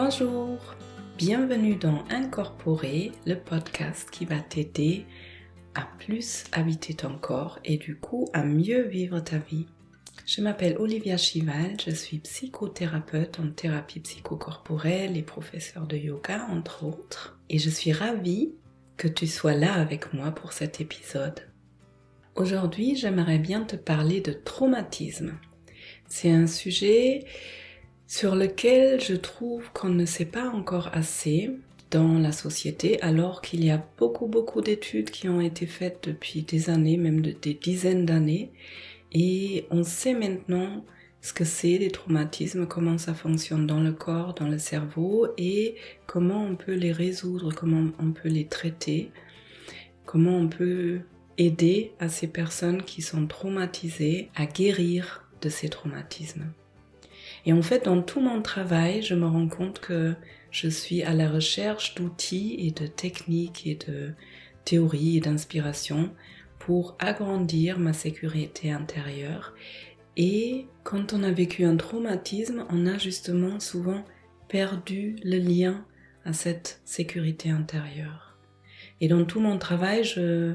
Bonjour, bienvenue dans Incorporer, le podcast qui va t'aider à plus habiter ton corps et du coup à mieux vivre ta vie. Je m'appelle Olivia Chival, je suis psychothérapeute en thérapie psychocorporelle et professeure de yoga entre autres. Et je suis ravie que tu sois là avec moi pour cet épisode. Aujourd'hui, j'aimerais bien te parler de traumatisme. C'est un sujet sur lequel je trouve qu'on ne sait pas encore assez dans la société, alors qu'il y a beaucoup d'études qui ont été faites depuis des années, même des dizaines d'années, et on sait maintenant ce que c'est les traumatismes, comment ça fonctionne dans le corps, dans le cerveau, et comment on peut les résoudre, comment on peut les traiter, comment on peut aider à ces personnes qui sont traumatisées à guérir de ces traumatismes. Et en fait, dans tout mon travail, je me rends compte que je suis à la recherche d'outils et de techniques et de théories et d'inspiration pour agrandir ma sécurité intérieure. Et quand on a vécu un traumatisme, on a justement souvent perdu le lien à cette sécurité intérieure. Et dans tout mon travail, je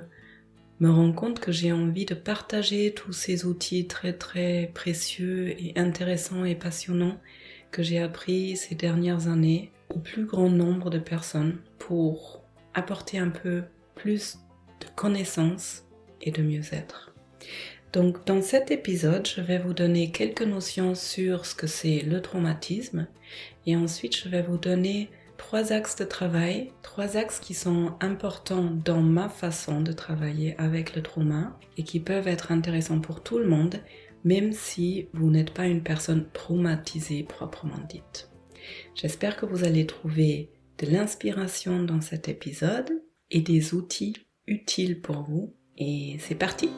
me rends compte que j'ai envie de partager tous ces outils très précieux et intéressants et passionnants que j'ai appris ces dernières années au plus grand nombre de personnes pour apporter un peu plus de connaissances et de mieux-être. Donc dans cet épisode, je vais vous donner quelques notions sur ce que c'est le traumatisme et ensuite je vais vous donner 3 axes de travail, 3 axes qui sont importants dans ma façon de travailler avec le trauma et qui peuvent être intéressants pour tout le monde, même si vous n'êtes pas une personne traumatisée proprement dite. J'espère que vous allez trouver de l'inspiration dans cet épisode et des outils utiles pour vous. Et c'est parti!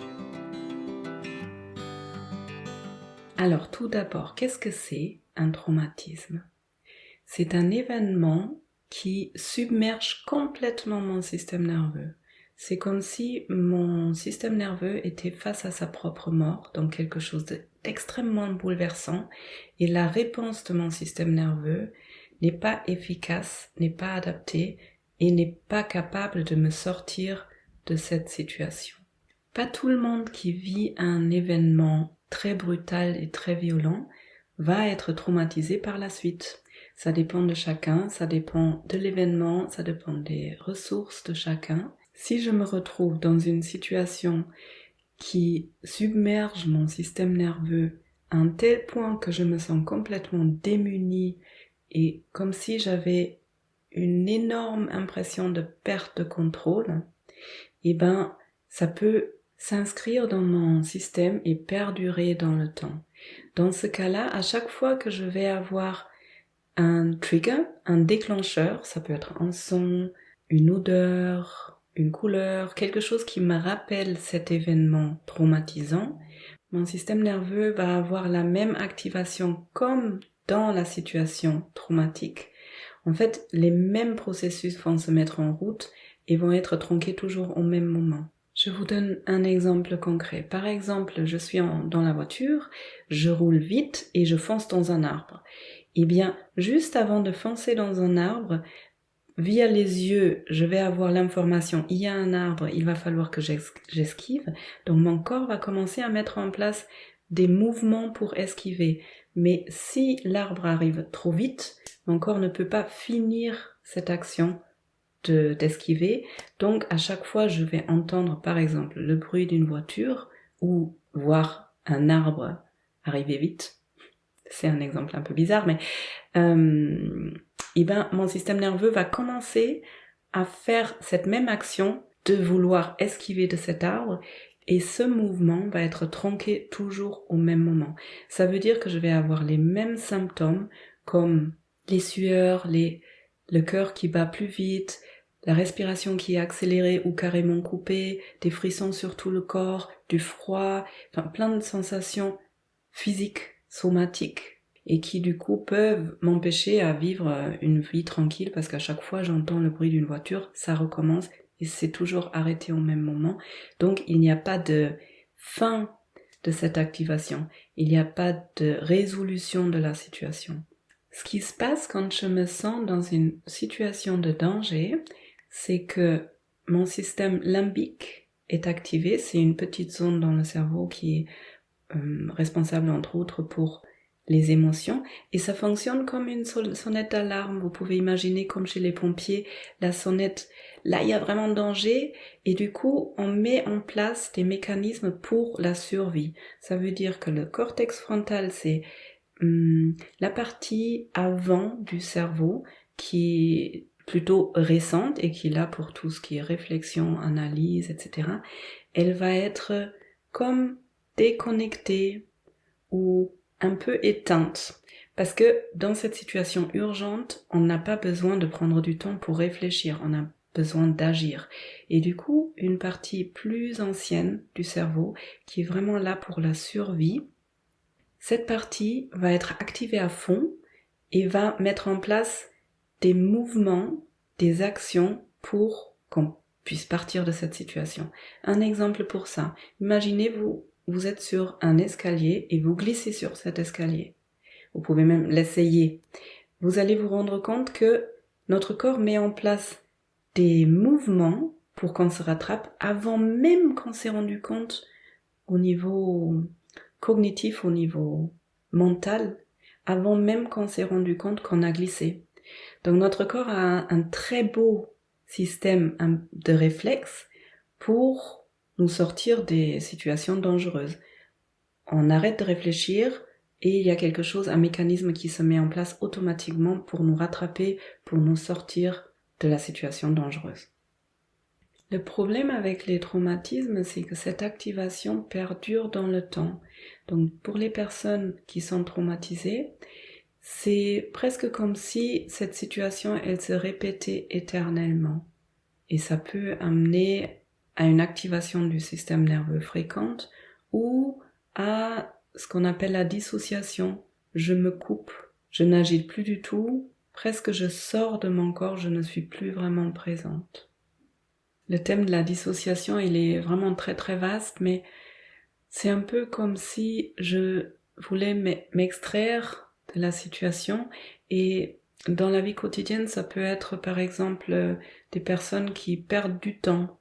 Alors tout d'abord, qu'est-ce que c'est un traumatisme ? C'est un événement qui submerge complètement mon système nerveux. C'est comme si mon système nerveux était face à sa propre mort, donc quelque chose d'extrêmement bouleversant, et la réponse de mon système nerveux n'est pas efficace, n'est pas adaptée et n'est pas capable de me sortir de cette situation. Pas tout le monde qui vit un événement très brutal et très violent va être traumatisé par la suite. Ça dépend de chacun, ça dépend de l'événement, ça dépend des ressources de chacun. Si je me retrouve dans une situation qui submerge mon système nerveux à un tel point que je me sens complètement démunie et comme si j'avais une énorme impression de perte de contrôle, ça peut s'inscrire dans mon système et perdurer dans le temps. Dans ce cas-là, à chaque fois que je vais avoir un trigger, un déclencheur, ça peut être un son, une odeur, une couleur, quelque chose qui me rappelle cet événement traumatisant, mon système nerveux va avoir la même activation comme dans la situation traumatique. En fait, les mêmes processus vont se mettre en route et vont être tronqués toujours au même moment. Je vous donne un exemple concret. Par exemple, je suis dans la voiture, je roule vite et je fonce dans un arbre. Eh bien, juste avant de foncer dans un arbre, via les yeux, je vais avoir l'information, il y a un arbre, il va falloir que j'esquive. Donc mon corps va commencer à mettre en place des mouvements pour esquiver. Mais si l'arbre arrive trop vite, mon corps ne peut pas finir cette action d'esquiver. Donc à chaque fois, je vais entendre par exemple le bruit d'une voiture ou voir un arbre arriver vite. C'est un exemple un peu bizarre, mais mon système nerveux va commencer à faire cette même action de vouloir esquiver de cet arbre et ce mouvement va être tronqué toujours au même moment. Ça veut dire que je vais avoir les mêmes symptômes comme les sueurs, le cœur qui bat plus vite, la respiration qui est accélérée ou carrément coupée, des frissons sur tout le corps, du froid, plein de sensations physiques, somatiques, et qui du coup peuvent m'empêcher à vivre une vie tranquille parce qu'à chaque fois j'entends le bruit d'une voiture, ça recommence et c'est toujours arrêté au même moment. Donc il n'y a pas de fin de cette activation, il n'y a pas de résolution de la situation. Ce qui se passe quand je me sens dans une situation de danger, c'est que mon système limbique est activé. C'est une petite zone dans le cerveau qui est responsable entre autres pour les émotions, et ça fonctionne comme une sonnette d'alarme. Vous pouvez imaginer comme chez les pompiers, la sonnette, là il y a vraiment danger, et du coup on met en place des mécanismes pour la survie. Ça veut dire que le cortex frontal, c'est la partie avant du cerveau qui est plutôt récente et qui est là pour tout ce qui est réflexion, analyse, etc. Elle va être comme déconnectée ou un peu éteinte. Parce que dans cette situation urgente, on n'a pas besoin de prendre du temps pour réfléchir, on a besoin d'agir. Et du coup, une partie plus ancienne du cerveau, qui est vraiment là pour la survie, cette partie va être activée à fond et va mettre en place des mouvements, des actions pour qu'on puisse partir de cette situation. Un exemple pour ça, imaginez vous êtes sur un escalier et vous glissez sur cet escalier. Vous pouvez même l'essayer. Vous allez vous rendre compte que notre corps met en place des mouvements pour qu'on se rattrape avant même qu'on s'est rendu compte au niveau cognitif, au niveau mental, avant même qu'on s'est rendu compte qu'on a glissé. Donc notre corps a un très beau système de réflexes pour nous sortir des situations dangereuses. On arrête de réfléchir et il y a quelque chose, un mécanisme qui se met en place automatiquement pour nous rattraper, pour nous sortir de la situation dangereuse. Le problème avec les traumatismes, c'est que cette activation perdure dans le temps. Donc pour les personnes qui sont traumatisées, c'est presque comme si cette situation, elle se répétait éternellement. Et ça peut amener à une activation du système nerveux fréquente ou à ce qu'on appelle la dissociation. Je me coupe, je n'agis plus du tout, presque je sors de mon corps, je ne suis plus vraiment présente. Le thème de la dissociation, il est vraiment très très vaste, mais c'est un peu comme si je voulais m'extraire de la situation. Et dans la vie quotidienne, ça peut être par exemple des personnes qui perdent du temps,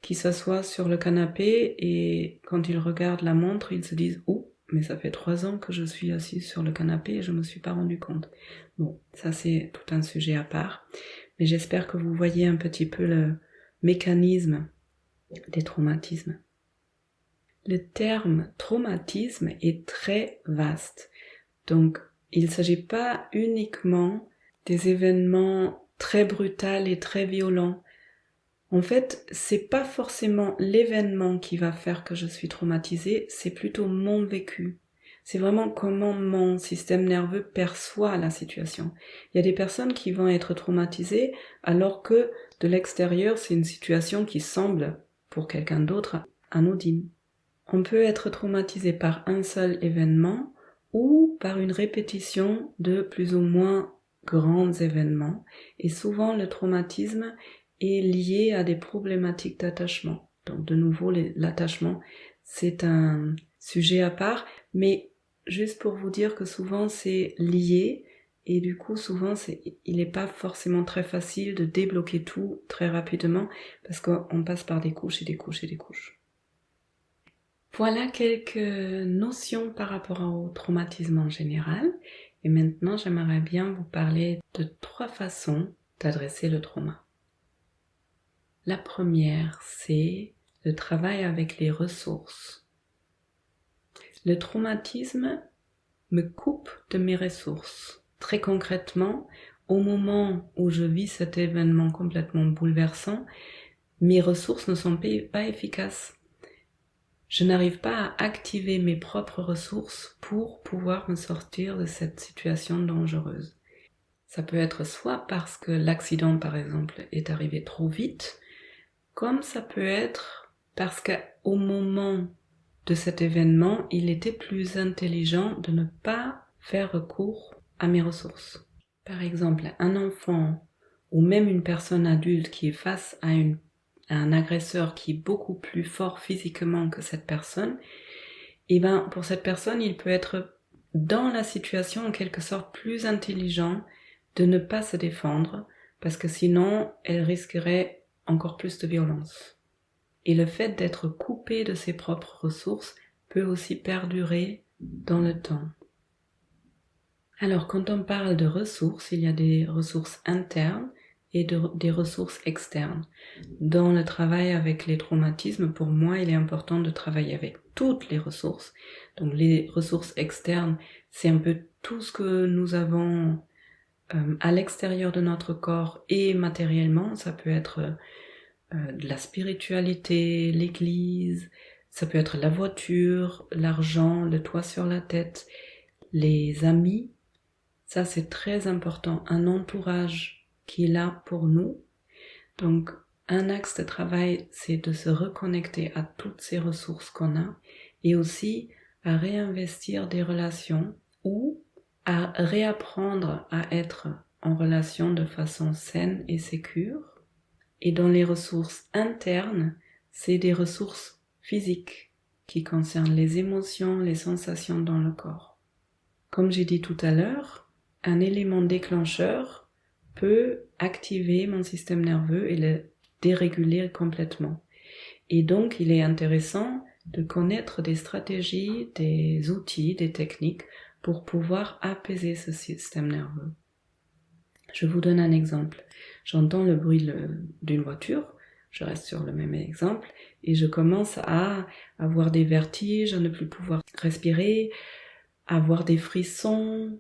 qui s'assoient sur le canapé et quand ils regardent la montre, ils se disent « Oh, mais ça fait 3 ans que je suis assise sur le canapé et je ne me suis pas rendu compte. » Bon, ça c'est tout un sujet à part, mais j'espère que vous voyez un petit peu le mécanisme des traumatismes. Le terme traumatisme est très vaste, donc il ne s'agit pas uniquement des événements très brutaux et très violents. En fait, c'est pas forcément l'événement qui va faire que je suis traumatisée, c'est plutôt mon vécu. C'est vraiment comment mon système nerveux perçoit la situation. Il y a des personnes qui vont être traumatisées alors que de l'extérieur, c'est une situation qui semble, pour quelqu'un d'autre, anodine. On peut être traumatisé par un seul événement ou par une répétition de plus ou moins grands événements. Et souvent, le traumatisme est lié à des problématiques d'attachement. Donc de nouveau, l'attachement, c'est un sujet à part, mais juste pour vous dire que souvent c'est lié, et du coup souvent il n'est pas forcément très facile de débloquer tout très rapidement, parce qu'on passe par des couches et des couches et des couches. Voilà quelques notions par rapport au traumatisme en général, et maintenant j'aimerais bien vous parler de 3 façons d'adresser le trauma. La première, c'est le travail avec les ressources. Le traumatisme me coupe de mes ressources. Très concrètement, au moment où je vis cet événement complètement bouleversant, mes ressources ne sont pas efficaces. Je n'arrive pas à activer mes propres ressources pour pouvoir me sortir de cette situation dangereuse. Ça peut être soit parce que l'accident, par exemple, est arrivé trop vite, comme ça peut être parce qu'au moment de cet événement, il était plus intelligent de ne pas faire recours à mes ressources. Par exemple, un enfant ou même une personne adulte qui est face à un agresseur qui est beaucoup plus fort physiquement que cette personne, et pour cette personne, il peut être dans la situation en quelque sorte plus intelligent de ne pas se défendre parce que sinon elle risquerait encore plus de violence. Et le fait d'être coupé de ses propres ressources peut aussi perdurer dans le temps. Alors quand on parle de ressources, il y a des ressources internes et des ressources externes. Dans le travail avec les traumatismes, pour moi, il est important de travailler avec toutes les ressources. Donc les ressources externes, c'est un peu tout ce que nous avons à l'extérieur de notre corps et matériellement. Ça peut être de la spiritualité, l'église, ça peut être la voiture, l'argent, le toit sur la tête, les amis. Ça, c'est très important. Un entourage qui est là pour nous. Donc, un axe de travail, c'est de se reconnecter à toutes ces ressources qu'on a et aussi à réinvestir des relations ou à réapprendre à être en relation de façon saine et sécure. Et dans les ressources internes, c'est des ressources physiques qui concernent les émotions, les sensations dans le corps. Comme j'ai dit tout à l'heure, un élément déclencheur peut activer mon système nerveux et le déréguler complètement. Et donc, il est intéressant de connaître des stratégies, des outils, des techniques pour pouvoir apaiser ce système nerveux. Je vous donne un exemple. J'entends le bruit d'une voiture, je reste sur le même exemple, et je commence à avoir des vertiges, à ne plus pouvoir respirer, à avoir des frissons,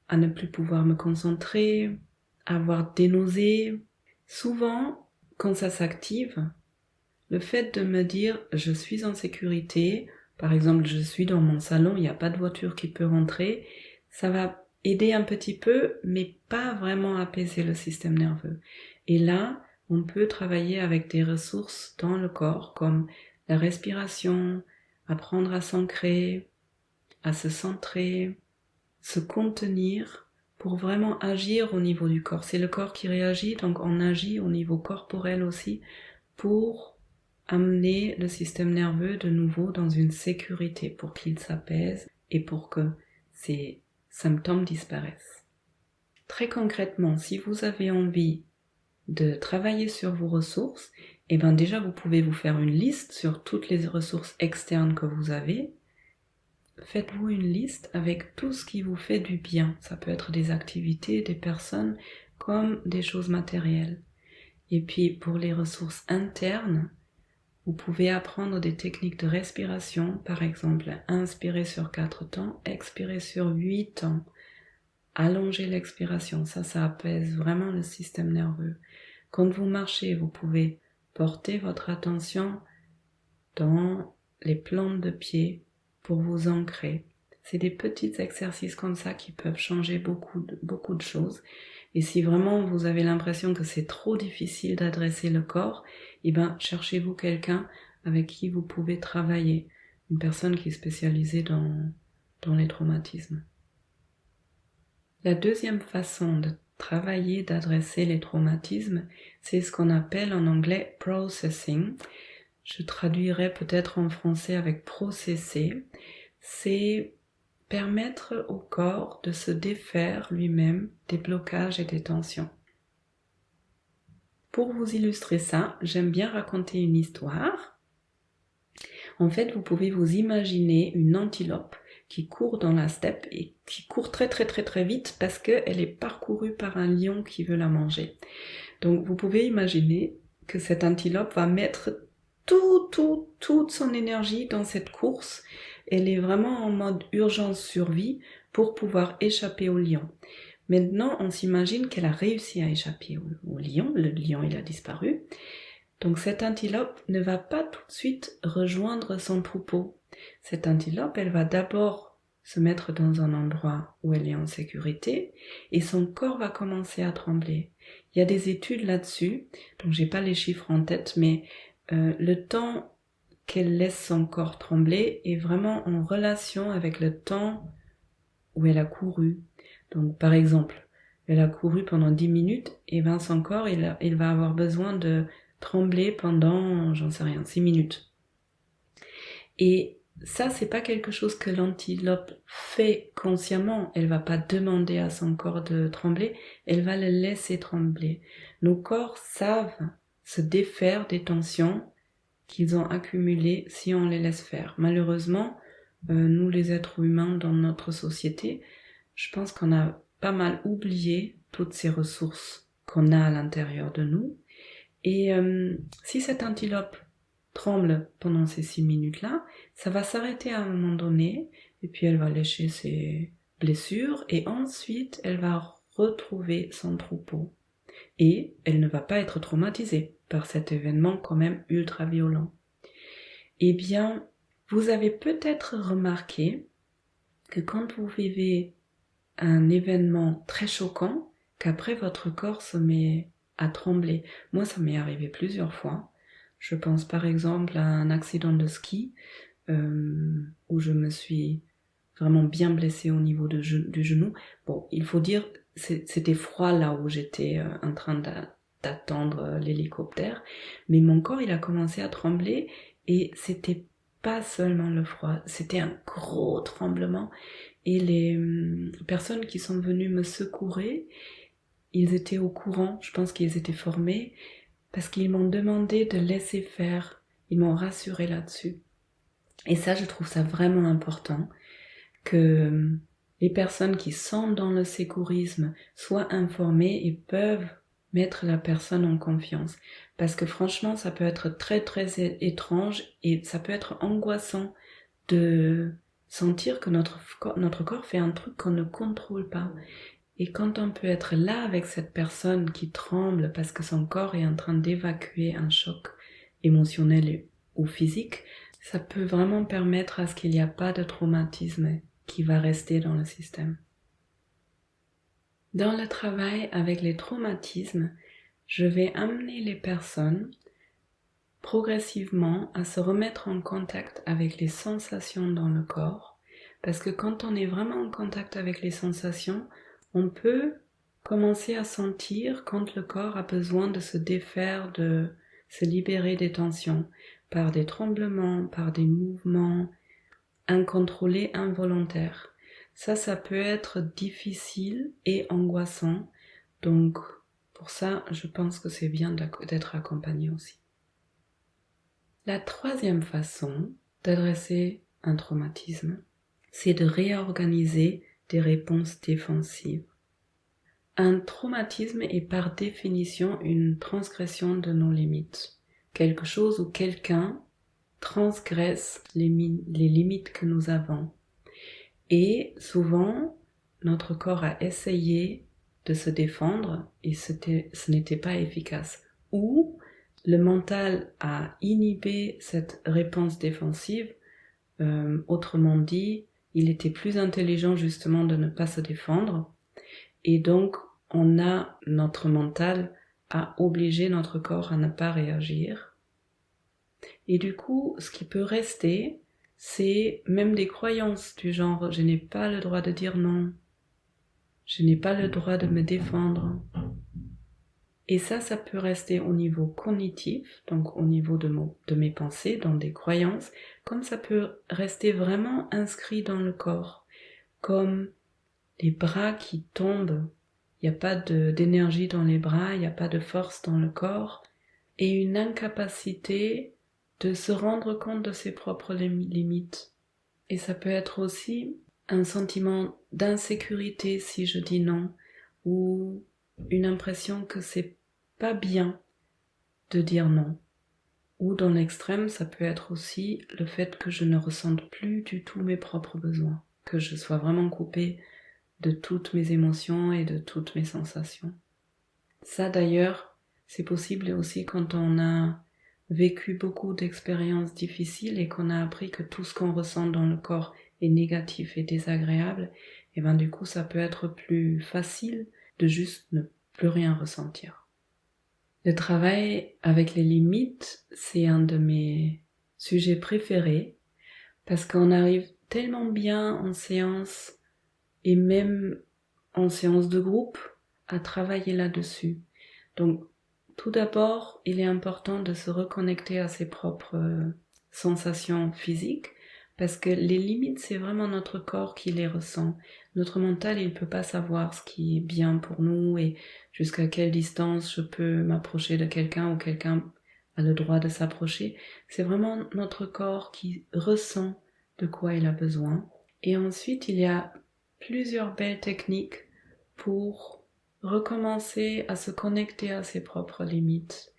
à ne plus pouvoir me concentrer, à avoir des nausées. Souvent, quand ça s'active, le fait de me dire je suis en sécurité, par exemple je suis dans mon salon, il n'y a pas de voiture qui peut rentrer, ça va aider un petit peu, mais pas vraiment apaiser le système nerveux. Et là, on peut travailler avec des ressources dans le corps, comme la respiration, apprendre à s'ancrer, à se centrer, se contenir, pour vraiment agir au niveau du corps. C'est le corps qui réagit, donc on agit au niveau corporel aussi, pour amener le système nerveux de nouveau dans une sécurité, pour qu'il s'apaise et pour que ces symptômes disparaissent. Très concrètement, si vous avez envie de travailler sur vos ressources, eh bien déjà vous pouvez vous faire une liste sur toutes les ressources externes que vous avez. Faites-vous une liste avec tout ce qui vous fait du bien. Ça peut être des activités, des personnes, comme des choses matérielles. Et puis pour les ressources internes, vous pouvez apprendre des techniques de respiration, par exemple, inspirer sur 4 temps, expirer sur 8 temps. Allonger l'expiration, ça apaise vraiment le système nerveux. Quand vous marchez, vous pouvez porter votre attention dans les plantes de pied pour vous ancrer. C'est des petits exercices comme ça qui peuvent changer beaucoup de choses. Et si vraiment vous avez l'impression que c'est trop difficile d'adresser le corps, eh ben cherchez-vous quelqu'un avec qui vous pouvez travailler, une personne qui est spécialisée dans les traumatismes. La deuxième façon de travailler, d'adresser les traumatismes, c'est ce qu'on appelle en anglais processing. Je traduirais peut-être en français avec processer. C'est permettre au corps de se défaire lui-même des blocages et des tensions. Pour vous illustrer ça, j'aime bien raconter une histoire. En fait, vous pouvez vous imaginer une antilope qui court dans la steppe et qui court très vite parce qu'elle est parcourue par un lion qui veut la manger. Donc vous pouvez imaginer que cette antilope va mettre toute son énergie dans cette course. Elle est vraiment en mode urgence survie pour pouvoir échapper au lion. Maintenant, on s'imagine qu'elle a réussi à échapper au lion. Le lion, il a disparu. Donc cette antilope ne va pas tout de suite rejoindre son troupeau. Cette antilope, elle va d'abord se mettre dans un endroit où elle est en sécurité et son corps va commencer à trembler. Il y a des études là-dessus, donc j'ai pas les chiffres en tête, mais le temps qu'elle laisse son corps trembler est vraiment en relation avec le temps où elle a couru. Donc par exemple, elle a couru pendant 10 minutes et ben son corps il va avoir besoin de trembler pendant, j'en sais rien, 6 minutes. Et ça, c'est pas quelque chose que l'antilope fait consciemment. Elle va pas demander à son corps de trembler, elle va le laisser trembler. Nos corps savent se défaire des tensions qu'ils ont accumulées si on les laisse faire. Malheureusement, nous les êtres humains dans notre société, je pense qu'on a pas mal oublié toutes ces ressources qu'on a à l'intérieur de nous. Et si cette antilope tremble pendant ces 6 minutes-là, ça va s'arrêter à un moment donné, et puis elle va lécher ses blessures, et ensuite elle va retrouver son troupeau. Et elle ne va pas être traumatisée par cet événement quand même ultra violent. Eh bien, vous avez peut-être remarqué que quand vous vivez un événement très choquant, qu'après votre corps se met à trembler. Moi, ça m'est arrivé plusieurs fois. Je pense par exemple à un accident de ski où je me suis vraiment bien blessée au niveau du genou. Bon, il faut dire, c'était froid là où j'étais en train d'attendre l'hélicoptère, mais mon corps, il a commencé à trembler et c'était pas seulement le froid, c'était un gros tremblement. Et les personnes qui sont venues me secourir, ils étaient au courant, je pense qu'ils étaient formés, parce qu'ils m'ont demandé de laisser faire, ils m'ont rassuré là-dessus. Et ça, je trouve ça vraiment important, que les personnes qui sont dans le secourisme soient informées et peuvent mettre la personne en confiance. Parce que franchement, ça peut être très très étrange et ça peut être angoissant de sentir que notre corps fait un truc qu'on ne contrôle pas. Et quand on peut être là avec cette personne qui tremble parce que son corps est en train d'évacuer un choc émotionnel ou physique, ça peut vraiment permettre à ce qu'il n'y a pas de traumatisme qui va rester dans le système. Dans le travail avec les traumatismes, je vais amener les personnes progressivement à se remettre en contact avec les sensations dans le corps, parce que quand on est vraiment en contact avec les sensations, on peut commencer à sentir quand le corps a besoin de se défaire, de se libérer des tensions, par des tremblements, par des mouvements incontrôlés, involontaires. Ça peut être difficile et angoissant, donc pour ça, je pense que c'est bien d'être accompagné aussi. La troisième façon d'adresser un traumatisme, c'est de réorganiser des réponses défensives. Un traumatisme est par définition une transgression de nos limites, quelque chose où quelqu'un transgresse les limites que nous avons. Et souvent, notre corps a essayé de se défendre et ce n'était pas efficace. Ou le mental a inhibé cette réponse défensive, autrement dit, il était plus intelligent justement de ne pas se défendre, et donc notre mental a obligé notre corps à ne pas réagir. Et du coup, ce qui peut rester, c'est même des croyances du genre « je n'ai pas le droit de dire non »,« je n'ai pas le droit de me défendre ». Et ça peut rester au niveau cognitif, donc au niveau de mes pensées, dans des croyances, comme ça peut rester vraiment inscrit dans le corps, comme les bras qui tombent, il n'y a pas d'énergie dans les bras, il n'y a pas de force dans le corps, et une incapacité de se rendre compte de ses propres limites. Et ça peut être aussi un sentiment d'insécurité si je dis non, ou une impression que c'est pas bien de dire non. Ou dans l'extrême, ça peut être aussi le fait que je ne ressente plus du tout mes propres besoins, que je sois vraiment coupée de toutes mes émotions et de toutes mes sensations. Ça d'ailleurs, c'est possible aussi quand on a vécu beaucoup d'expériences difficiles et qu'on a appris que tout ce qu'on ressent dans le corps est négatif et désagréable, et ben du coup ça peut être plus facile de juste ne plus rien ressentir. Le travail avec les limites, c'est un de mes sujets préférés parce qu'on arrive tellement bien en séance et même en séance de groupe à travailler là-dessus. Donc tout d'abord, il est important de se reconnecter à ses propres sensations physiques Parce que les limites, c'est vraiment notre corps qui les ressent. Notre mental, il ne peut pas savoir ce qui est bien pour nous et jusqu'à quelle distance je peux m'approcher de quelqu'un ou quelqu'un a le droit de s'approcher. C'est vraiment notre corps qui ressent de quoi il a besoin. Et ensuite, il y a plusieurs belles techniques pour recommencer à se connecter à ses propres limites.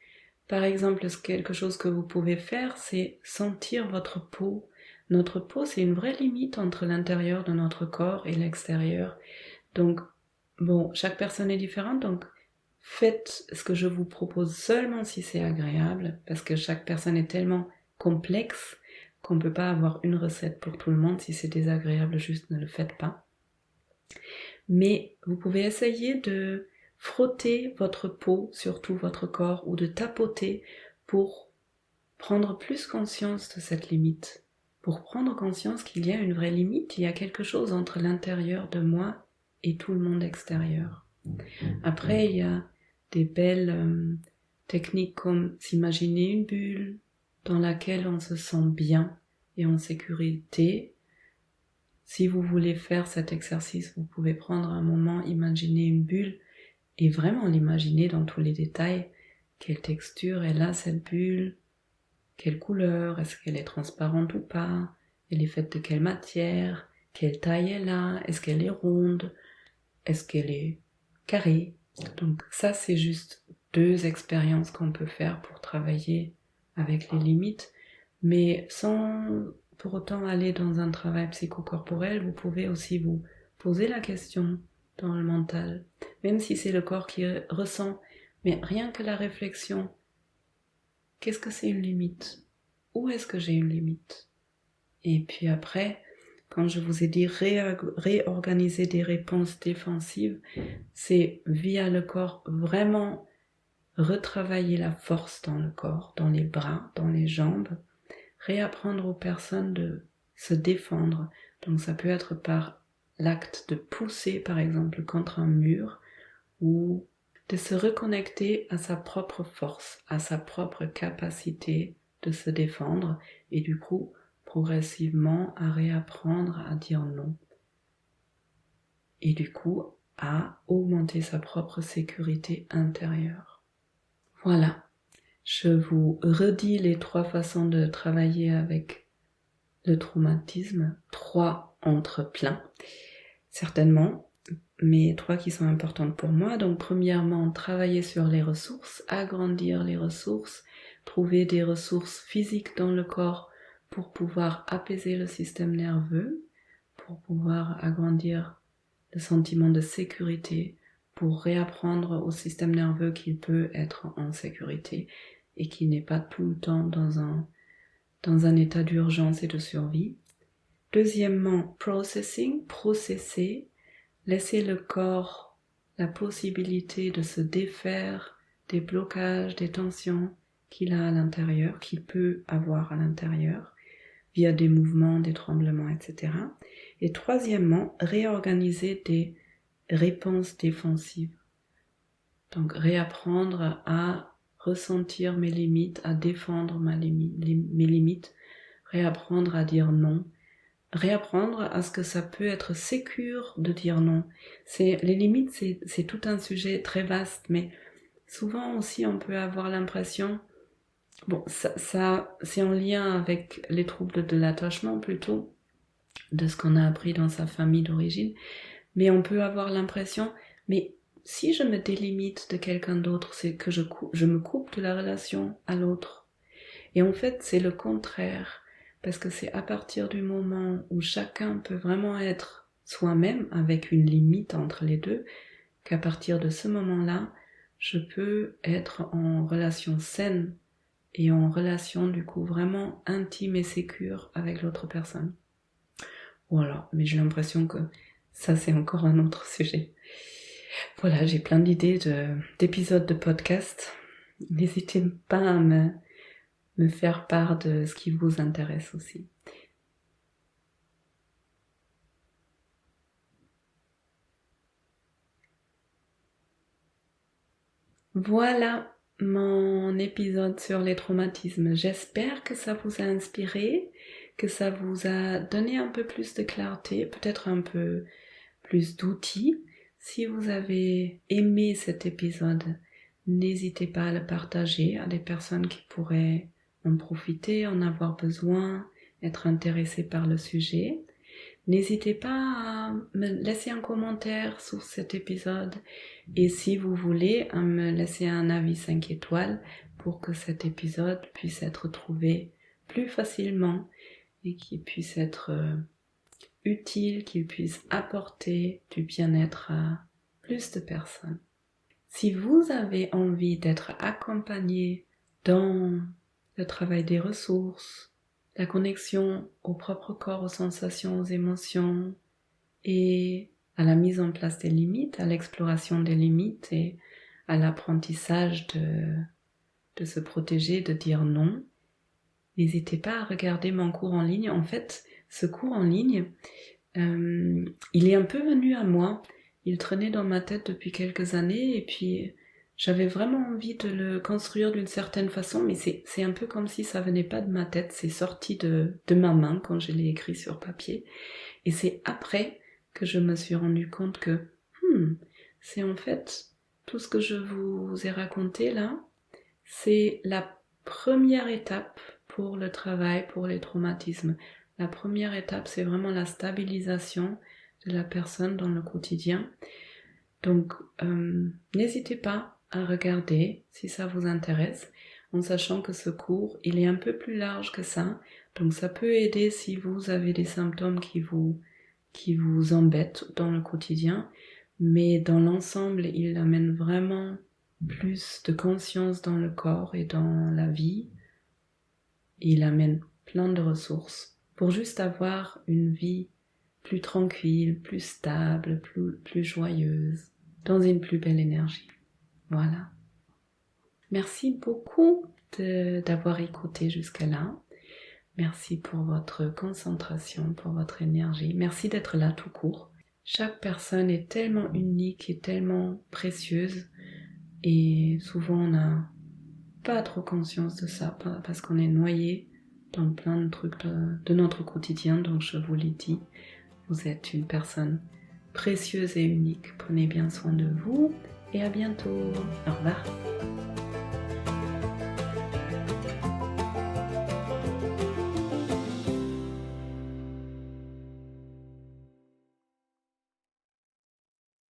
Par exemple, quelque chose que vous pouvez faire, c'est sentir votre peau. Notre peau, c'est une vraie limite entre l'intérieur de notre corps et l'extérieur. Donc, bon, chaque personne est différente, donc faites ce que je vous propose seulement si c'est agréable, parce que chaque personne est tellement complexe qu'on ne peut pas avoir une recette pour tout le monde. Si c'est désagréable, juste ne le faites pas. Mais vous pouvez essayer de frotter votre peau sur tout votre corps ou de tapoter pour prendre plus conscience de cette limite. Pour prendre conscience qu'il y a une vraie limite, il y a quelque chose entre l'intérieur de moi et tout le monde extérieur. Après, il y a des belles techniques comme s'imaginer une bulle dans laquelle on se sent bien et en sécurité. Si vous voulez faire cet exercice, vous pouvez prendre un moment, imaginer une bulle et vraiment l'imaginer dans tous les détails. Quelle texture elle a cette bulle? Quelle couleur? Est-ce qu'elle est transparente ou pas? Elle est faite de quelle matière? Quelle taille elle a? Est-ce qu'elle est ronde? Est-ce qu'elle est carrée? Donc ça, c'est juste 2 expériences qu'on peut faire pour travailler avec les limites, mais sans pour autant aller dans un travail psychocorporel. Vous pouvez aussi vous poser la question dans le mental, même si c'est le corps qui ressent, mais rien que la réflexion. Qu'est-ce que c'est une limite? Où est-ce que j'ai une limite? Et puis après, quand je vous ai dit réorganiser des réponses défensives, c'est via le corps vraiment retravailler la force dans le corps, dans les bras, dans les jambes, réapprendre aux personnes de se défendre. Donc ça peut être par l'acte de pousser par exemple contre un mur ou de se reconnecter à sa propre force, à sa propre capacité de se défendre et du coup progressivement à réapprendre à dire non et du coup à augmenter sa propre sécurité intérieure. Voilà, je vous redis les 3 façons de travailler avec le traumatisme, 3 entre plein, certainement, mais 3 qui sont importantes pour moi. Donc premièrement, travailler sur les ressources, agrandir les ressources, trouver des ressources physiques dans le corps pour pouvoir apaiser le système nerveux, pour pouvoir agrandir le sentiment de sécurité, pour réapprendre au système nerveux qu'il peut être en sécurité et qu'il n'est pas tout le temps dans un état d'urgence et de survie. Deuxièmement, processer, laisser le corps la possibilité de se défaire des blocages, des tensions qu'il a à l'intérieur, qu'il peut avoir à l'intérieur, via des mouvements, des tremblements, etc. Et troisièmement, réorganiser des réponses défensives. Donc réapprendre à ressentir mes limites, à défendre mes limites, réapprendre à dire non, réapprendre à ce que ça peut être sécure de dire non. Les limites, c'est tout un sujet très vaste, mais souvent aussi on peut avoir l'impression, bon, ça c'est en lien avec les troubles de l'attachement plutôt, de ce qu'on a appris dans sa famille d'origine, mais on peut avoir l'impression, mais si je me délimite de quelqu'un d'autre, c'est que je me coupe de la relation à l'autre. Et en fait, c'est le contraire. Parce que c'est à partir du moment où chacun peut vraiment être soi-même avec une limite entre les deux, qu'à partir de ce moment-là, je peux être en relation saine et en relation du coup vraiment intime et sécure avec l'autre personne. Voilà, mais j'ai l'impression que ça c'est encore un autre sujet. Voilà, j'ai plein d'idées d'épisodes de podcast. N'hésitez pas à me faire part de ce qui vous intéresse aussi. Voilà mon épisode sur les traumatismes. J'espère que ça vous a inspiré, que ça vous a donné un peu plus de clarté, peut-être un peu plus d'outils. Si vous avez aimé cet épisode, n'hésitez pas à le partager à des personnes qui pourraient en profiter, en avoir besoin, être intéressées par le sujet. N'hésitez pas à me laisser un commentaire sur cet épisode et si vous voulez, à me laisser un avis 5 étoiles pour que cet épisode puisse être trouvé plus facilement et qu'il puisse être utile, qu'il puisse apporter du bien-être à plus de personnes. Si vous avez envie d'être accompagné dans le travail des ressources, la connexion au propre corps, aux sensations, aux émotions et à la mise en place des limites, à l'exploration des limites et à l'apprentissage de se protéger, de dire non, n'hésitez pas à regarder mon cours en ligne. En fait, ce cours en ligne, il est un peu venu à moi. Il traînait dans ma tête depuis quelques années et puis j'avais vraiment envie de le construire d'une certaine façon, mais c'est un peu comme si ça venait pas de ma tête, c'est sorti de ma main quand je l'ai écrit sur papier. Et c'est après que je me suis rendu compte que c'est en fait tout ce que je vous ai raconté là, c'est la première étape pour le travail, pour les traumatismes. La première étape, c'est vraiment la stabilisation de la personne dans le quotidien. Donc, n'hésitez pas à regarder si ça vous intéresse, en sachant que ce cours, il est un peu plus large que ça. Donc, ça peut aider si vous avez des symptômes qui vous embêtent dans le quotidien. Mais dans l'ensemble, il amène vraiment plus de conscience dans le corps et dans la vie. Il amène plein de ressources pour juste avoir une vie plus tranquille, plus stable, plus joyeuse, dans une plus belle énergie. Voilà. Merci beaucoup d'avoir écouté jusqu'à là. Merci pour votre concentration, pour votre énergie. Merci d'être là tout court. Chaque personne est tellement unique et tellement précieuse et souvent on n'a pas trop conscience de ça parce qu'on est noyé dans plein de trucs de notre quotidien. Donc je vous l'ai dit, vous êtes une personne précieuse et unique. Prenez bien soin de vous et à bientôt. Au revoir.